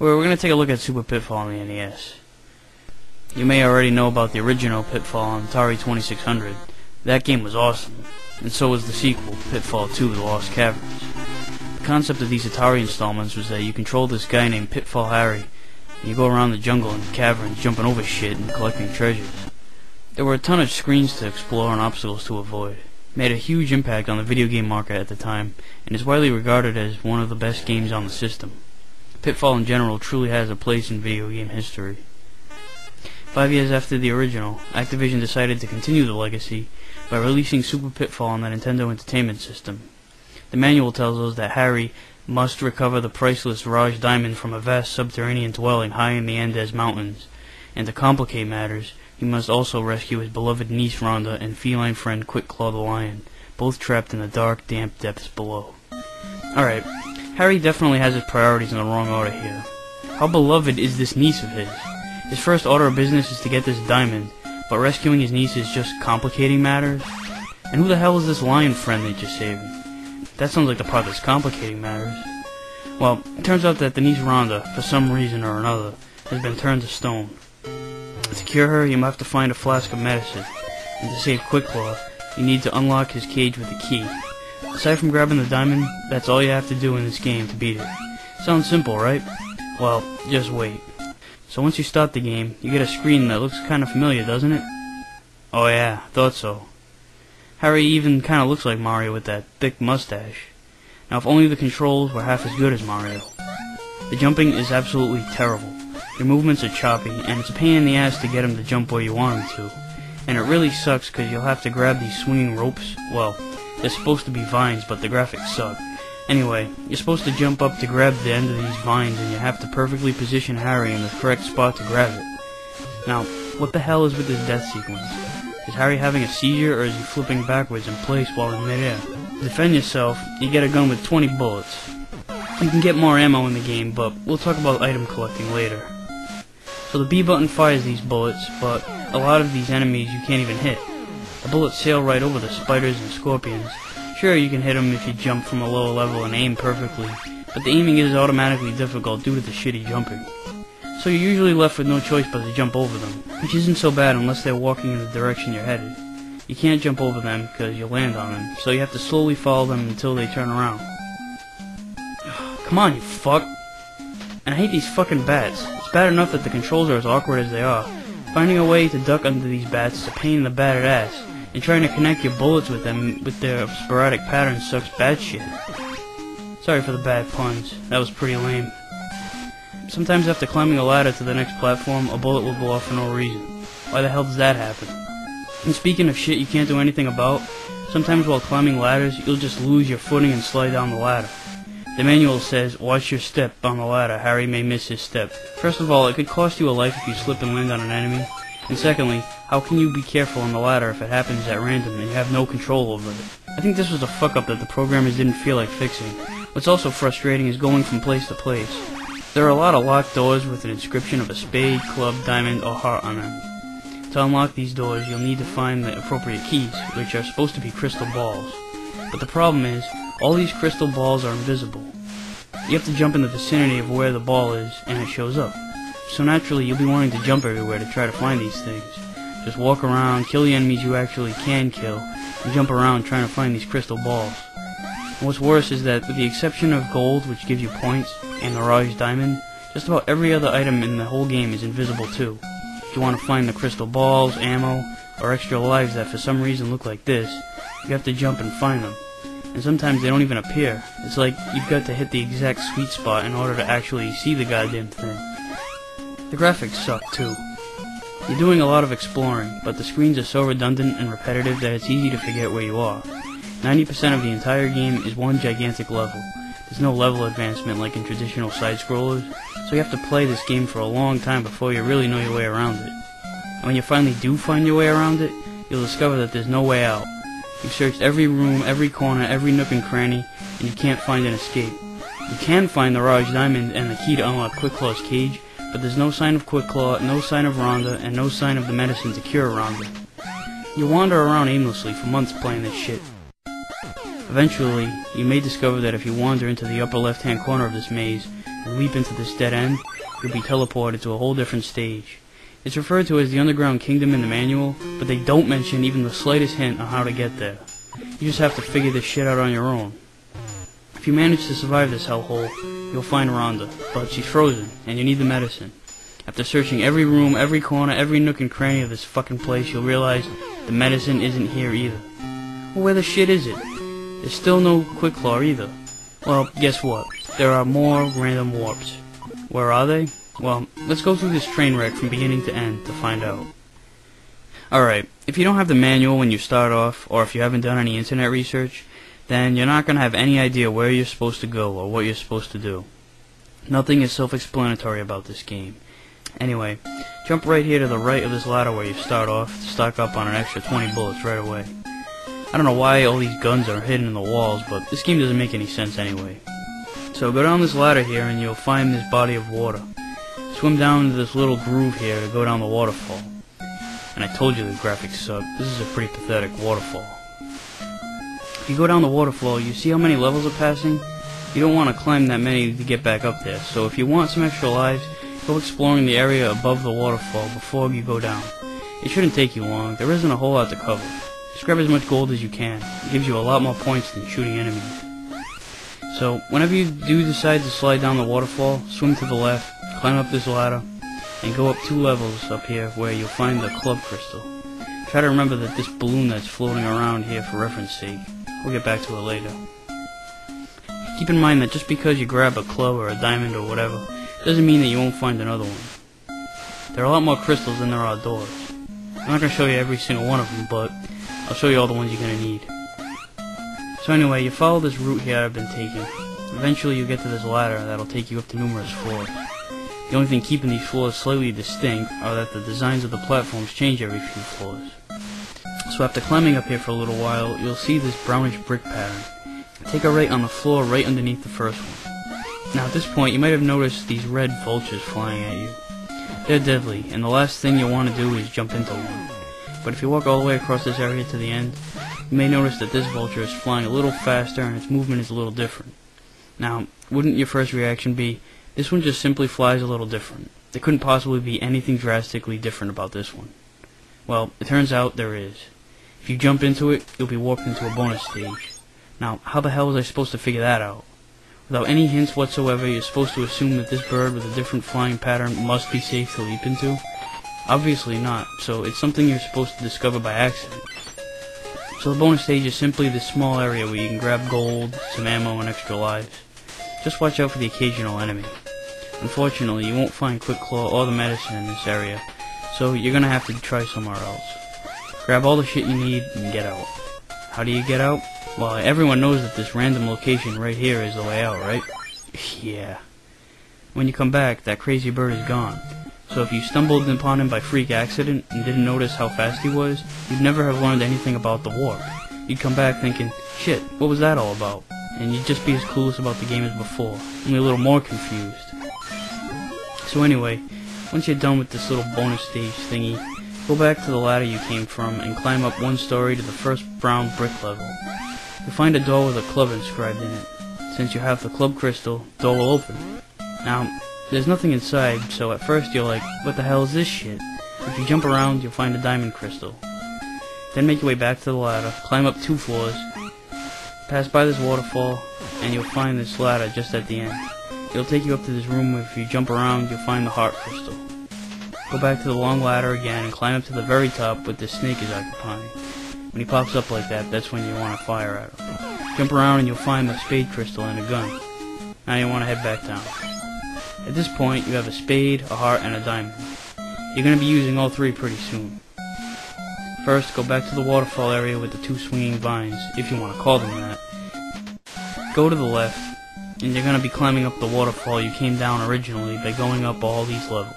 we're going to take a look at Super Pitfall on the NES. You may already know about the original Pitfall on Atari 2600. That game was awesome, and so was the sequel, Pitfall 2: The Lost Caverns. The concept of these Atari installments was that you control this guy named Pitfall Harry, and you go around the jungle and caverns jumping over shit and collecting treasures. There were a ton of screens to explore and obstacles to avoid. It made a huge impact on the video game market at the time, and is widely regarded as one of the best games on the system. Pitfall in general truly has a place in video game history. 5 years after the original, Activision decided to continue the legacy by releasing Super Pitfall on the Nintendo Entertainment System. The manual tells us that Harry must recover the priceless Raj Diamond from a vast subterranean dwelling high in the Andes Mountains, and to complicate matters, he must also rescue his beloved niece Rhonda and feline friend Quick Claw the Lion, both trapped in the dark, damp depths below. Alright, Harry definitely has his priorities in the wrong order here. How beloved is this niece of his? His first order of business is to get this diamond, but rescuing his niece is just complicating matters? And who the hell is this lion friend they just saved? That sounds like the part that's complicating matters. Well, it turns out that the niece Rhonda, for some reason or another, has been turned to stone. To cure her, you have to find a flask of medicine, and to save Quick Claw, you need to unlock his cage with a key. Aside from grabbing the diamond, that's all you have to do in this game to beat it. Sounds simple, right? Well, just wait. So once you start the game, you get a screen that looks kinda familiar, doesn't it? Oh yeah, thought so. Harry even kinda looks like Mario with that thick mustache. Now if only the controls were half as good as Mario. The jumping is absolutely terrible. Your movements are choppy, and it's a pain in the ass to get him to jump where you want him to. And it really sucks because you'll have to grab these swinging ropes. Well, they're supposed to be vines, but the graphics suck. Anyway, you're supposed to jump up to grab the end of these vines, and you have to perfectly position Harry in the correct spot to grab it. Now, what the hell is with this death sequence? Is Harry having a seizure, or is he flipping backwards in place while in midair? To defend yourself, you get a gun with 20 bullets. You can get more ammo in the game, but we'll talk about item collecting later. So the B button fires these bullets, but a lot of these enemies you can't even hit. The bullets sail right over the spiders and scorpions. Sure, you can hit them if you jump from a lower level and aim perfectly, but the aiming is automatically difficult due to the shitty jumping. So you're usually left with no choice but to jump over them, which isn't so bad unless they're walking in the direction you're headed. You can't jump over them because you'll land on them, so you have to slowly follow them until they turn around. Come on, you fuck! And I hate these fucking bats. It's bad enough that the controls are as awkward as they are. Finding a way to duck under these bats is a pain in the battered ass, and trying to connect your bullets with them with their sporadic patterns sucks bad shit. Sorry for the bad puns. That was pretty lame. Sometimes after climbing a ladder to the next platform, a bullet will go off for no reason. Why the hell does that happen? And speaking of shit you can't do anything about, sometimes while climbing ladders, you'll just lose your footing and slide down the ladder. The manual says, watch your step on the ladder, Harry may miss his step. First of all, it could cost you a life if you slip and land on an enemy. And secondly, how can you be careful on the ladder if it happens at random and you have no control over it? I think this was a fuck up that the programmers didn't feel like fixing. What's also frustrating is going from place to place. There are a lot of locked doors with an inscription of a spade, club, diamond, or heart on them. To unlock these doors, you'll need to find the appropriate keys, which are supposed to be crystal balls. But the problem is, all these crystal balls are invisible. You have to jump in the vicinity of where the ball is, and it shows up. So naturally, you'll be wanting to jump everywhere to try to find these things. Just walk around, kill the enemies you actually can kill, and jump around trying to find these crystal balls. And what's worse is that, with the exception of gold, which gives you points, and the Raj Diamond, just about every other item in the whole game is invisible too. If you want to find the crystal balls, ammo, or extra lives that for some reason look like this, you have to jump and find them. And sometimes they don't even appear. It's like you've got to hit the exact sweet spot in order to actually see the goddamn thing. The graphics suck too. You're doing a lot of exploring, but the screens are so redundant and repetitive that it's easy to forget where you are. 90% of the entire game is one gigantic level. There's no level advancement like in traditional side-scrollers, so you have to play this game for a long time before you really know your way around it. And when you finally do find your way around it, you'll discover that there's no way out. You've searched every room, every corner, every nook and cranny, and you can't find an escape. You can find the Raj Diamond and the key to unlock Quick Claw's cage, but there's no sign of Quick Claw, no sign of Rhonda, and no sign of the medicine to cure Rhonda. You wander around aimlessly for months playing this shit. Eventually, you may discover that if you wander into the upper left-hand corner of this maze, and leap into this dead end, you'll be teleported to a whole different stage. It's referred to as the Underground Kingdom in the manual, but they don't mention even the slightest hint on how to get there. You just have to figure this shit out on your own. If you manage to survive this hellhole, you'll find Rhonda, but she's frozen, and you need the medicine. After searching every room, every corner, every nook and cranny of this fucking place, you'll realize the medicine isn't here either. Well, where the shit is it? There's still no Quick Claw either. Well, guess what? There are more random warps. Where are they? Well, let's go through this train wreck from beginning to end to find out. Alright, if you don't have the manual when you start off, or if you haven't done any internet research, then you're not going to have any idea where you're supposed to go or what you're supposed to do. Nothing is self-explanatory about this game. Anyway, jump right here to the right of this ladder where you start off to stock up on an extra 20 bullets right away. I don't know why all these guns are hidden in the walls, but this game doesn't make any sense anyway. So go down this ladder here and you'll find this body of water. Swim down into this little groove here to go down the waterfall. And I told you the graphics suck. This is a pretty pathetic waterfall. If you go down the waterfall, you see how many levels are passing? You don't want to climb that many to get back up there, so if you want some extra lives, go exploring the area above the waterfall before you go down. It shouldn't take you long. There isn't a whole lot to cover. Just grab as much gold as you can. It gives you a lot more points than shooting enemies. So, whenever you do decide to slide down the waterfall, swim to the left, climb up this ladder, and go up 2 levels up here where you'll find the club crystal. Try to remember that this balloon that's floating around here for reference sake. We'll get back to it later. Keep in mind that just because you grab a club or a diamond or whatever, doesn't mean that you won't find another one. There are a lot more crystals than there are doors. I'm not going to show you every single one of them, but I'll show you all the ones you're going to need. So anyway, you follow this route here I've been taking. Eventually you get to this ladder that'll take you up to numerous floors. The only thing keeping these floors slightly distinct are that the designs of the platforms change every few floors. So after climbing up here for a little while, you'll see this brownish brick pattern. Take a right on the floor right underneath the first one. Now at this point you might have noticed these red vultures flying at you. They're deadly, and the last thing you'll want to do is jump into one. But if you walk all the way across this area to the end, you may notice that this vulture is flying a little faster and its movement is a little different. Now, wouldn't your first reaction be, this one just simply flies a little different? There couldn't possibly be anything drastically different about this one. Well, it turns out there is. If you jump into it, you'll be warped into a bonus stage. Now, how the hell was I supposed to figure that out? Without any hints whatsoever, you're supposed to assume that this bird with a different flying pattern must be safe to leap into? Obviously not, so it's something you're supposed to discover by accident. So the bonus stage is simply this small area where you can grab gold, some ammo, and extra lives. Just watch out for the occasional enemy. Unfortunately, you won't find Quick Claw or the medicine in this area, so you're gonna have to try somewhere else. Grab all the shit you need and get out. How do you get out? Well, everyone knows that this random location right here is the way out, right? Yeah. When you come back, that crazy bird is gone. So if you stumbled upon him by freak accident and didn't notice how fast he was, you'd never have learned anything about the warp. You'd come back thinking, shit, what was that all about? And you'd just be as clueless about the game as before, only a little more confused. So anyway, once you're done with this little bonus stage thingy, go back to the ladder you came from and climb up 1 story to the first brown brick level. You'll find a door with a club inscribed in it. Since you have the club crystal, the door will open. Now, there's nothing inside, so at first you're like, what the hell is this shit? If you jump around, you'll find a diamond crystal. Then make your way back to the ladder, climb up 2 floors, pass by this waterfall, and you'll find this ladder just at the end. It'll take you up to this room where if you jump around, you'll find the heart crystal. Go back to the long ladder again and climb up to the very top where this snake is occupying. When he pops up like that, that's when you want to fire at him. Jump around and you'll find the spade crystal and a gun. Now you want to head back down. At this point, you have a spade, a heart, and a diamond. You're going to be using all 3 pretty soon. First, go back to the waterfall area with the 2 swinging vines, if you want to call them that. Go to the left, and you're going to be climbing up the waterfall you came down originally by going up all these levels.